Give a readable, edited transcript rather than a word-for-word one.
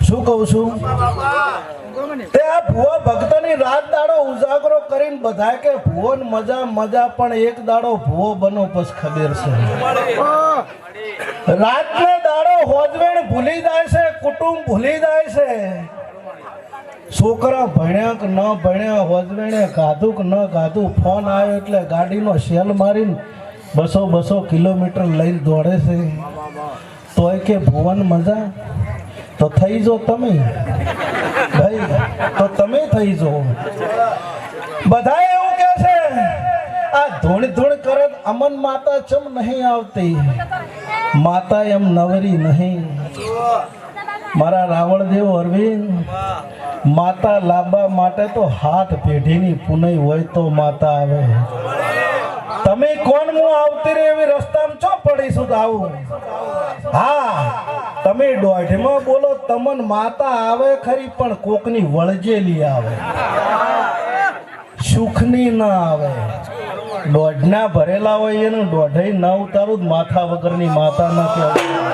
શું કહું છું તે આ ભુવા ભક્તની રાત દાડો ઉજાગરો કરીને બધા કે ભુવન મજા મજા પણ એક દાડો ભુવો બનો પછી ખબર છે રાતનો દાડો હોજવેણ ભૂલી જાય છે કુટુંબ ભૂલી જાય છે છોકરા ભણ્યા કે ન ભણ્યા હોજવેણે ગાધું કે ન ગાધું ફોન આવ્યો એટલે ગાડીનો સેલ મારીને 200 કિલોમીટર લઈને દોડે છે તોય કે ભુવન મજા તો થઈ જો તમે ભાઈ તો તમે થઈ જો બધા એવું કે છે આ ધૂણ ધૂણ કરે અમન માતા ચમ નહીં આવતી માતા એમ નવરી નહીં મારા રાવણદેવ અરવિંદ માતા લાવવા માટે તો હાથ પેઢીની પુનઈ હોય તો માતા આવે તમે કોણ હું આવતી રે એવી રસ્તામાં ચો પડીશું તો આવું હા તમે દોઢમાં બોલો તમન માતા આવે ખરી પણ કોકની વળજેલી આવે સુખની ના આવે દોઢના ભરેલા હોય એનું દોઢઈ ના ઉતારું માથા વગરની માતા ના કહેવાય